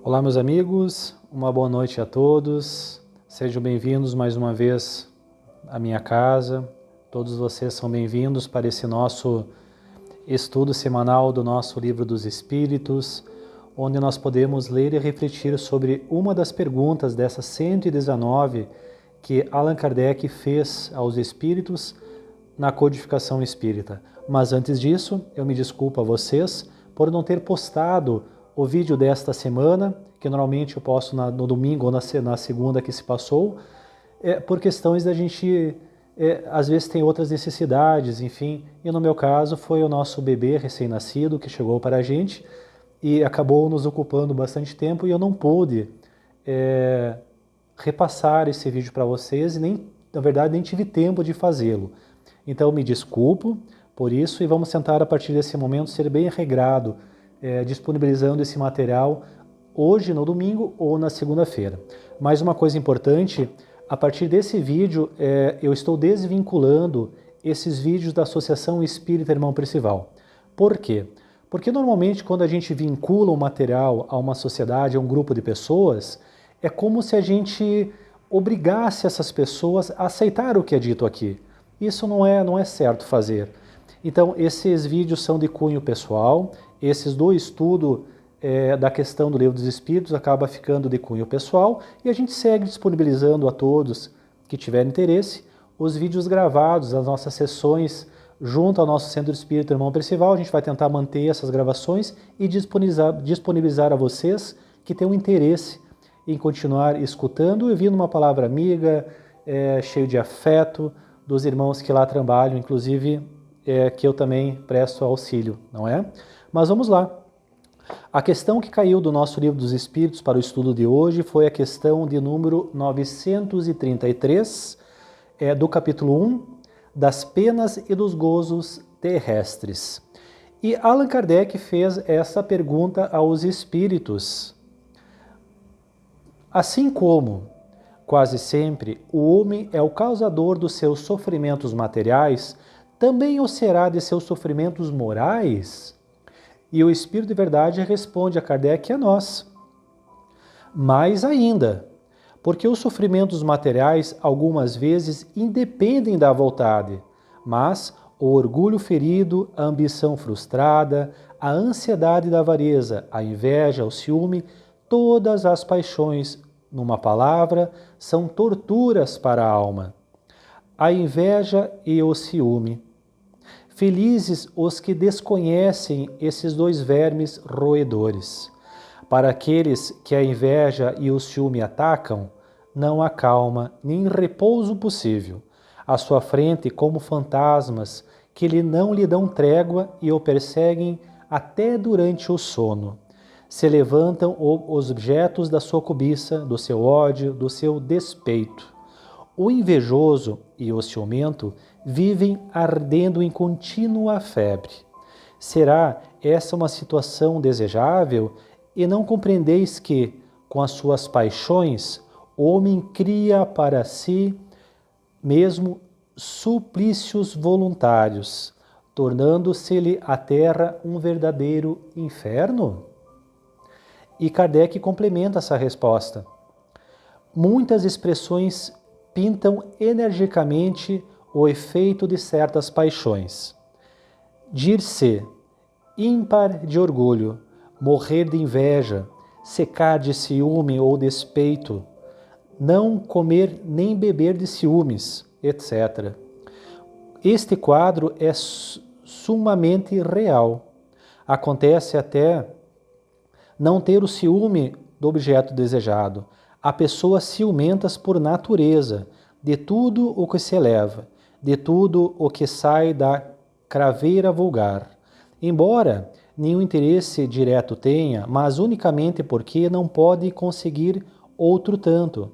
Olá, meus amigos, uma boa noite a todos. Sejam bem-vindos mais uma vez à minha casa. Todos vocês são bem-vindos para esse nosso estudo semanal do nosso Livro dos Espíritos, onde nós podemos ler e refletir sobre uma das perguntas dessas 119 que Allan Kardec fez aos Espíritos na codificação espírita. Mas antes disso, eu me desculpo a vocês por não ter postado o vídeo desta semana, que normalmente eu posto no domingo ou na segunda que se passou, por questões da gente, às vezes tem outras necessidades, enfim, e no meu caso foi o nosso bebê recém-nascido que chegou para a gente e acabou nos ocupando bastante tempo e eu não pude repassar esse vídeo para vocês e nem, na verdade, nem tive tempo de fazê-lo. Então me desculpo por isso e vamos tentar a partir desse momento ser bem regrado, disponibilizando esse material hoje no domingo ou na segunda-feira. Mais uma coisa importante, a partir desse vídeo eu estou desvinculando esses vídeos da Associação Espírita Irmão Percival. Por quê? Porque normalmente quando a gente vincula um material a uma sociedade, a um grupo de pessoas, é como se a gente obrigasse essas pessoas a aceitar o que é dito aqui. Isso não é certo fazer. Então esses vídeos são de cunho pessoal, esses do estudo da questão do Livro dos Espíritos acaba ficando de cunho pessoal e a gente segue disponibilizando a todos que tiverem interesse os vídeos gravados das nossas sessões junto ao nosso Centro Espírita Irmão Percival. A gente vai tentar manter essas gravações e disponibilizar a vocês que têm um interesse em continuar escutando e ouvindo uma palavra amiga, cheio de afeto dos irmãos que lá trabalham, inclusive que eu também presto auxílio, não é? Mas vamos lá. A questão que caiu do nosso Livro dos Espíritos para o estudo de hoje foi a questão de número 933, do capítulo 1, das penas e dos gozos terrestres. E Allan Kardec fez essa pergunta aos espíritos. Assim como, quase sempre, o homem é o causador dos seus sofrimentos materiais, também o será de seus sofrimentos morais? E o Espírito de Verdade responde a Kardec e a nós. Mais ainda, porque os sofrimentos materiais algumas vezes independem da vontade, mas o orgulho ferido, a ambição frustrada, a ansiedade da avareza, a inveja, o ciúme, todas as paixões, numa palavra, são torturas para a alma. A inveja e o ciúme. Felizes os que desconhecem esses dois vermes roedores. Para aqueles que a inveja e o ciúme atacam, não há calma nem repouso possível. À sua frente, como fantasmas que não lhe dão trégua e o perseguem até durante o sono. Se levantam os objetos da sua cobiça, do seu ódio, do seu despeito. O invejoso e o ciumento vivem ardendo em contínua febre. Será essa uma situação desejável? E não compreendeis que, com as suas paixões, o homem cria para si mesmo suplícios voluntários, tornando-se-lhe a terra um verdadeiro inferno? E Kardec complementa essa resposta. Muitas expressões pintam energicamente o efeito de certas paixões. Dir-se ímpar de orgulho, morrer de inveja, secar de ciúme ou despeito, não comer nem beber de ciúmes, etc. Este quadro é sumamente real. Acontece até não ter o ciúme do objeto desejado. Há pessoas ciumentas por natureza, de tudo o que se eleva, de tudo o que sai da craveira vulgar. Embora nenhum interesse direto tenha, mas unicamente porque não pode conseguir outro tanto,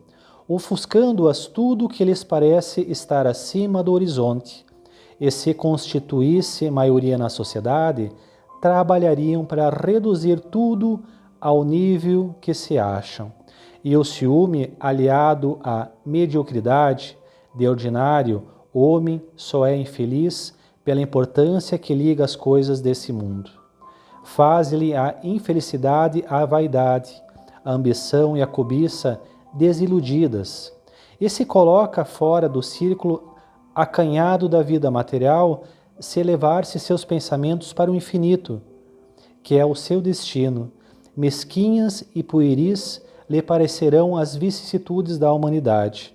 ofuscando-as tudo que lhes parece estar acima do horizonte, e se constituísse maioria na sociedade, trabalhariam para reduzir tudo ao nível que se acham. E o ciúme, aliado à mediocridade, de ordinário, o homem só é infeliz pela importância que liga as coisas desse mundo. Faz-lhe a infelicidade a vaidade, a ambição e a cobiça desiludidas, e se coloca fora do círculo acanhado da vida material, se elevar-se seus pensamentos para o infinito, que é o seu destino, mesquinhas e pueris lhe parecerão as vicissitudes da humanidade,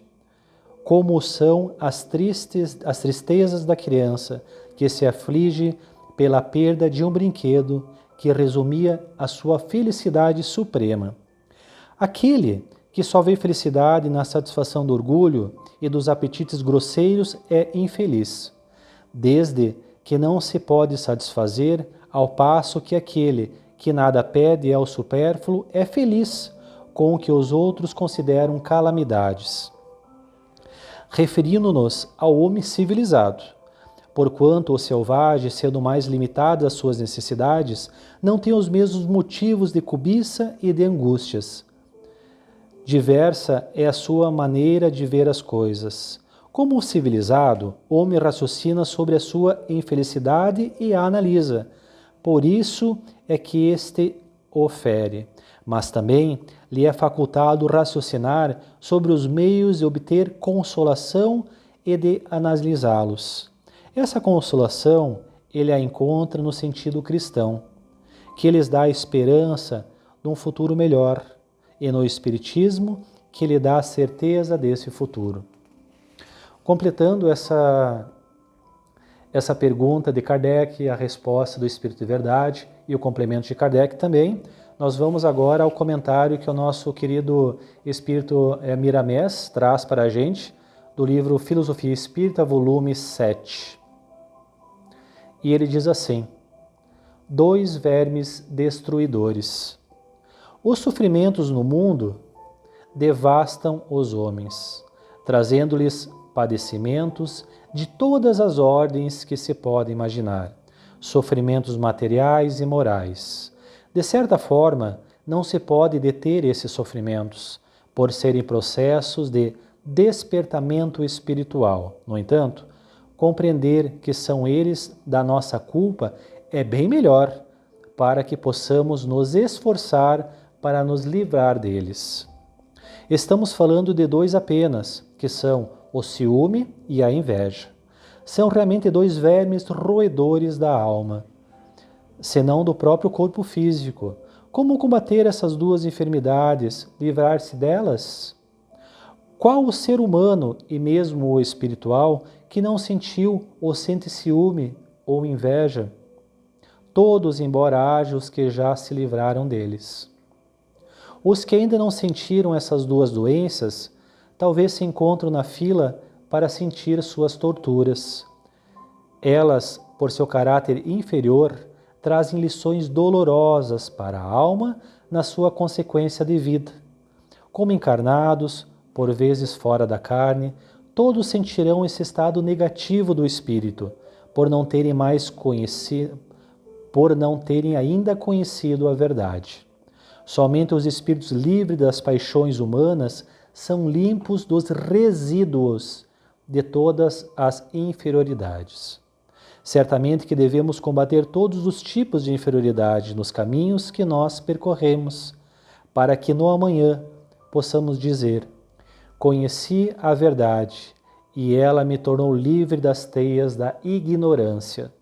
como são as tristezas da criança que se aflige pela perda de um brinquedo que resumia a sua felicidade suprema. Aquele que só vê felicidade na satisfação do orgulho e dos apetites grosseiros é infeliz, desde que não se pode satisfazer, ao passo que aquele que nada pede ao supérfluo é feliz com o que os outros consideram calamidades. Referindo-nos ao homem civilizado, porquanto o selvagem, sendo mais limitado às suas necessidades, não tem os mesmos motivos de cobiça e de angústias. Diversa é a sua maneira de ver as coisas. Como o civilizado, o homem raciocina sobre a sua infelicidade e a analisa. Por isso é que este o fere. Mas também lhe é facultado raciocinar sobre os meios de obter consolação e de analisá-los. Essa consolação ele a encontra no sentido cristão, que lhes dá a esperança de um futuro melhor, e no Espiritismo, que lhe dá a certeza desse futuro. Completando essa pergunta de Kardec, a resposta do Espírito de Verdade e o complemento de Kardec também, nós vamos agora ao comentário que o nosso querido Espírito Miramés traz para a gente, do livro Filosofia Espírita, volume 7. E ele diz assim: 2 vermes destruidores. Os sofrimentos no mundo devastam os homens, trazendo-lhes padecimentos de todas as ordens que se pode imaginar, sofrimentos materiais e morais. De certa forma, não se pode deter esses sofrimentos, por serem processos de despertamento espiritual. No entanto, compreender que são eles da nossa culpa é bem melhor, para que possamos nos esforçar para nos livrar deles. Estamos falando de 2 apenas, que são o ciúme e a inveja. São realmente 2 vermes roedores da alma, senão do próprio corpo físico. Como combater essas 2 enfermidades, livrar-se delas? Qual o ser humano, e mesmo o espiritual, que não sentiu ou sente ciúme ou inveja? Todos, embora haja os que já se livraram deles. Os que ainda não sentiram essas 2 doenças, talvez se encontram na fila para sentir suas torturas. Elas, por seu caráter inferior, trazem lições dolorosas para a alma na sua consequência de vida. Como encarnados, por vezes fora da carne, todos sentirão esse estado negativo do espírito, por não terem ainda conhecido a verdade. Somente os espíritos livres das paixões humanas são limpos dos resíduos de todas as inferioridades. Certamente que devemos combater todos os tipos de inferioridade nos caminhos que nós percorremos, para que no amanhã possamos dizer: conheci a verdade e ela me tornou livre das teias da ignorância.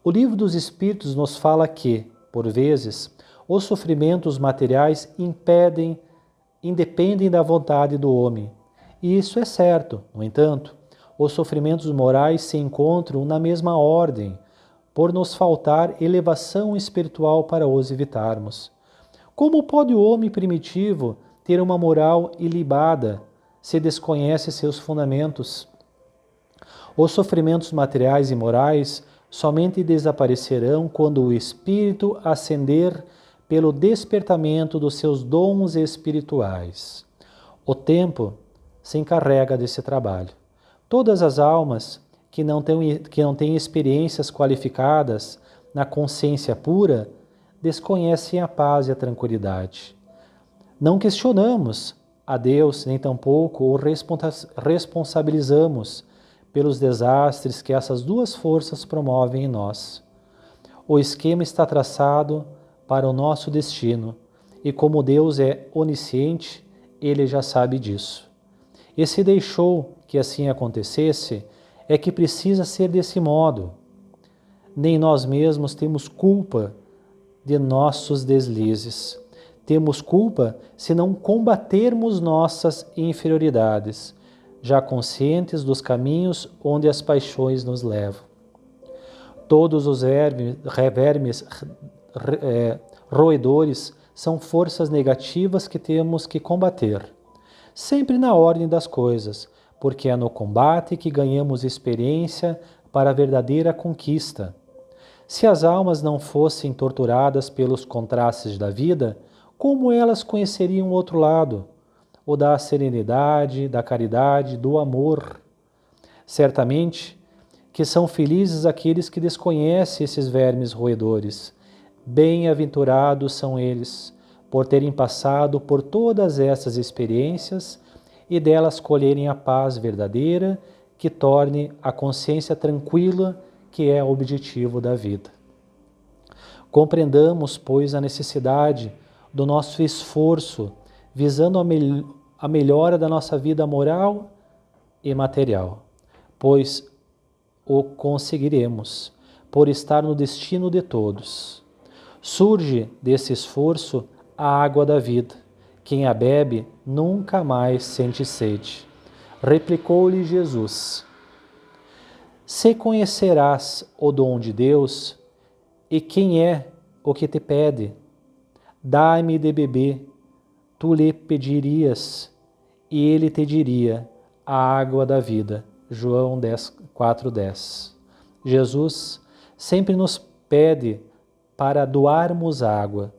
O Livro dos Espíritos nos fala que, por vezes, os sofrimentos materiais independem da vontade do homem. E isso é certo. No entanto, os sofrimentos morais se encontram na mesma ordem, por nos faltar elevação espiritual para os evitarmos. Como pode o homem primitivo ter uma moral ilibada se desconhece seus fundamentos? Os sofrimentos materiais e morais somente desaparecerão quando o espírito ascender pelo despertamento dos seus dons espirituais. O tempo se encarrega desse trabalho. Todas as almas que não têm experiências qualificadas na consciência pura desconhecem a paz e a tranquilidade. Não questionamos a Deus, nem tampouco o responsabilizamos pelos desastres que essas 2 forças promovem em nós. O esquema está traçado para o nosso destino, E como Deus é onisciente, Ele já sabe disso. E se deixou que assim acontecesse, é que precisa ser desse modo. Nem nós mesmos temos culpa de nossos deslizes. Temos culpa se não combatermos nossas inferioridades, já conscientes dos caminhos onde as paixões nos levam. Todos os vermes roedores são forças negativas que temos que combater, sempre na ordem das coisas, porque é no combate que ganhamos experiência para a verdadeira conquista. Se as almas não fossem torturadas pelos contrastes da vida, como elas conheceriam o outro lado, o da serenidade, da caridade, do amor? Certamente que são felizes aqueles que desconhecem esses vermes roedores. Bem-aventurados são eles, por terem passado por todas essas experiências e delas colherem a paz verdadeira que torne a consciência tranquila, que é o objetivo da vida. Compreendamos, pois, a necessidade do nosso esforço visando a melhora da nossa vida moral e material, pois o conseguiremos, por estar no destino de todos. Surge desse esforço a água da vida. Quem a bebe nunca mais sente sede. Replicou-lhe Jesus: Se conhecerás o dom de Deus, e quem é o que te pede, dai-me de beber, tu lhe pedirias, e ele te diria a água da vida. João 4:10. Jesus sempre nos pede para doarmos água,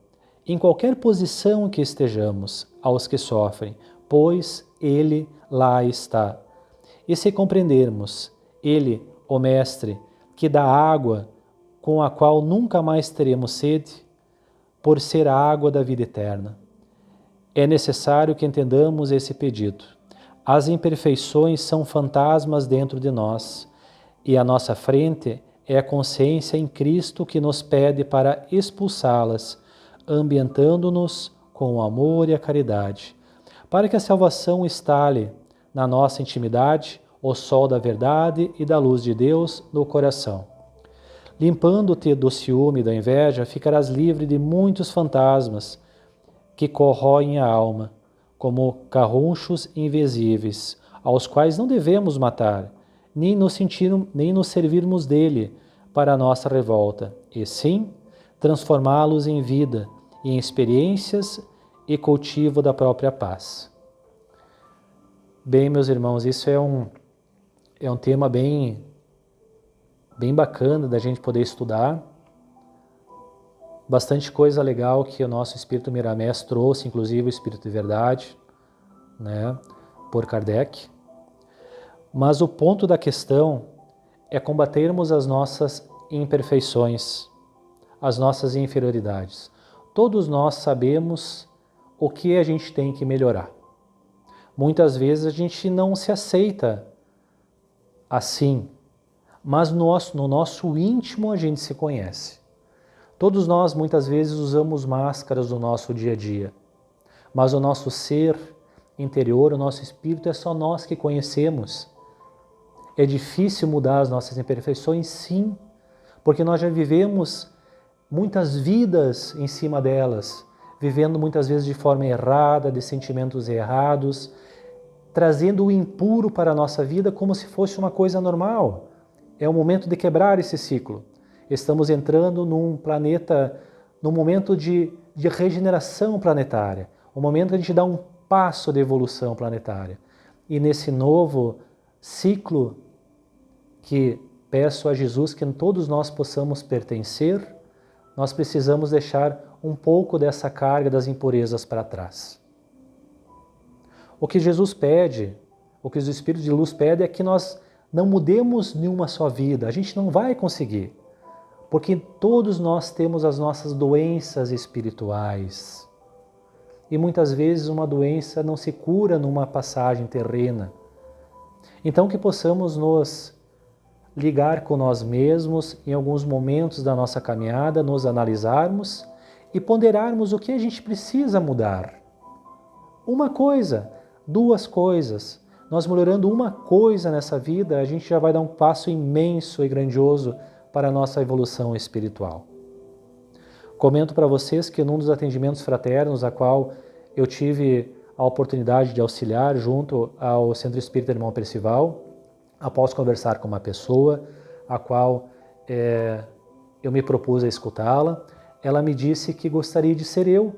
em qualquer posição que estejamos, aos que sofrem, pois Ele lá está. E se compreendermos, Ele, o Mestre, que dá água com a qual nunca mais teremos sede, por ser a água da vida eterna. É necessário que entendamos esse pedido. As imperfeições são fantasmas dentro de nós, e à nossa frente é a consciência em Cristo que nos pede para expulsá-las, ambientando-nos com o amor e a caridade, para que a salvação estale na nossa intimidade o sol da verdade e da luz de Deus no coração. Limpando-te do ciúme e da inveja, ficarás livre de muitos fantasmas que corroem a alma, como carrunchos invisíveis, aos quais não devemos matar, nem nos servirmos dele para a nossa revolta, e sim transformá-los em vida, em experiências e cultivo da própria paz. Bem, meus irmãos, isso é um tema bem bacana da gente poder estudar. Bastante coisa legal que o nosso Espírito Miramés trouxe, inclusive o Espírito de Verdade, né, por Kardec. Mas o ponto da questão é combatermos as nossas imperfeições, as nossas inferioridades. Todos nós sabemos o que a gente tem que melhorar. Muitas vezes a gente não se aceita assim, mas no nosso íntimo a gente se conhece. Todos nós muitas vezes usamos máscaras no nosso dia a dia, mas o nosso ser interior, o nosso espírito, é só nós que conhecemos. É difícil mudar as nossas imperfeições, sim, porque nós já vivemos muitas vidas em cima delas, vivendo muitas vezes de forma errada, de sentimentos errados, trazendo o impuro para a nossa vida como se fosse uma coisa normal. É o momento de quebrar esse ciclo. Estamos entrando num planeta, num momento de regeneração planetária, um momento que a gente dá um passo de evolução planetária. E nesse novo ciclo que peço a Jesus que todos nós possamos pertencer, nós precisamos deixar um pouco dessa carga das impurezas para trás. O que Jesus pede, o que os Espíritos de Luz pedem é que nós não mudemos nenhuma só vida. A gente não vai conseguir, porque todos nós temos as nossas doenças espirituais. E muitas vezes uma doença não se cura numa passagem terrena. Então que possamos nos ligar com nós mesmos em alguns momentos da nossa caminhada, nos analisarmos e ponderarmos o que a gente precisa mudar. Uma coisa, duas coisas. Nós melhorando uma coisa nessa vida, a gente já vai dar um passo imenso e grandioso para a nossa evolução espiritual. Comento para vocês que num dos atendimentos fraternos, a qual eu tive a oportunidade de auxiliar junto ao Centro Espírita Irmão Percival, após conversar com uma pessoa, a qual eu me propus a escutá-la, ela me disse que gostaria de ser eu.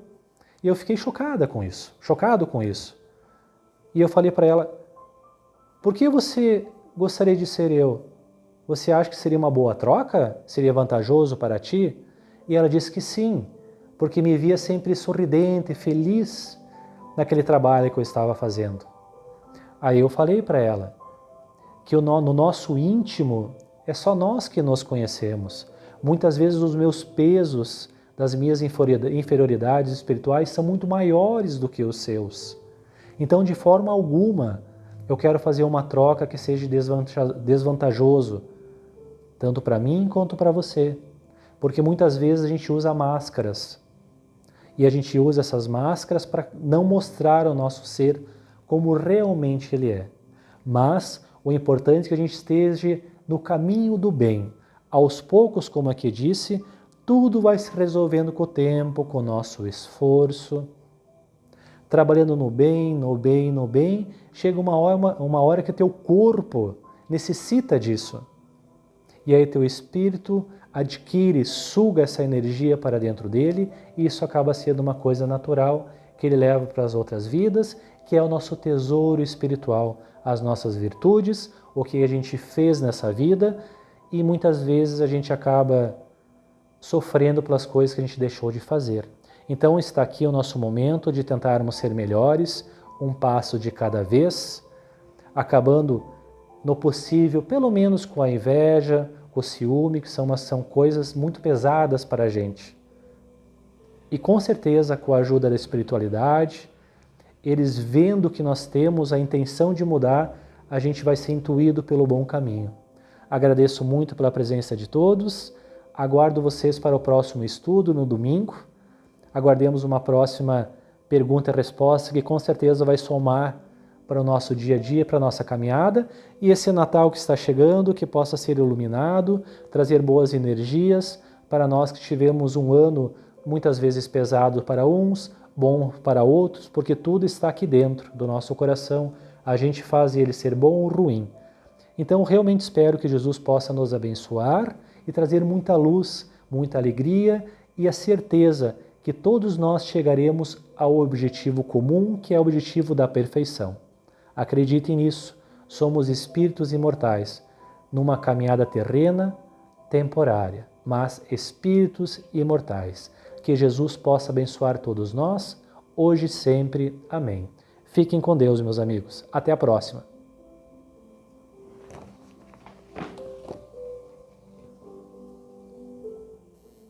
E eu fiquei chocado com isso. E eu falei para ela, por que você gostaria de ser eu? Você acha que seria uma boa troca? Seria vantajoso para ti? E ela disse que sim, porque me via sempre sorridente, feliz naquele trabalho que eu estava fazendo. Aí eu falei para ela que no nosso íntimo é só nós que nos conhecemos. Muitas vezes os meus pesos das minhas inferioridades espirituais são muito maiores do que os seus. Então, de forma alguma, eu quero fazer uma troca que seja desvantajoso, tanto para mim quanto para você. Porque muitas vezes a gente usa máscaras. E a gente usa essas máscaras para não mostrar o nosso ser como realmente ele é. Mas o importante é que a gente esteja no caminho do bem. Aos poucos, como aqui disse, tudo vai se resolvendo com o tempo, com o nosso esforço. Trabalhando no bem, chega uma hora que teu corpo necessita disso. E aí teu espírito adquire, suga essa energia para dentro dele, e isso acaba sendo uma coisa natural que ele leva para as outras vidas, que é o nosso tesouro espiritual, as nossas virtudes, o que a gente fez nessa vida, e muitas vezes a gente acaba sofrendo pelas coisas que a gente deixou de fazer. Então está aqui o nosso momento de tentarmos ser melhores, um passo de cada vez, acabando no possível, pelo menos com a inveja, com o ciúme, que são coisas muito pesadas para a gente. E com certeza, com a ajuda da espiritualidade, eles vendo que nós temos a intenção de mudar, a gente vai ser intuído pelo bom caminho. Agradeço muito pela presença de todos, aguardo vocês para o próximo estudo no domingo, aguardemos uma próxima pergunta e resposta que com certeza vai somar para o nosso dia a dia, para a nossa caminhada, e esse Natal que está chegando, que possa ser iluminado, trazer boas energias para nós que tivemos um ano muitas vezes pesado para uns, bom para outros, porque tudo está aqui dentro do nosso coração, a gente faz ele ser bom ou ruim. Então realmente espero que Jesus possa nos abençoar e trazer muita luz, muita alegria e a certeza que todos nós chegaremos ao objetivo comum, que é o objetivo da perfeição. Acreditem nisso, somos espíritos imortais, numa caminhada terrena, temporária, mas espíritos imortais. Que Jesus possa abençoar todos nós, hoje e sempre. Amém. Fiquem com Deus, meus amigos. Até a próxima.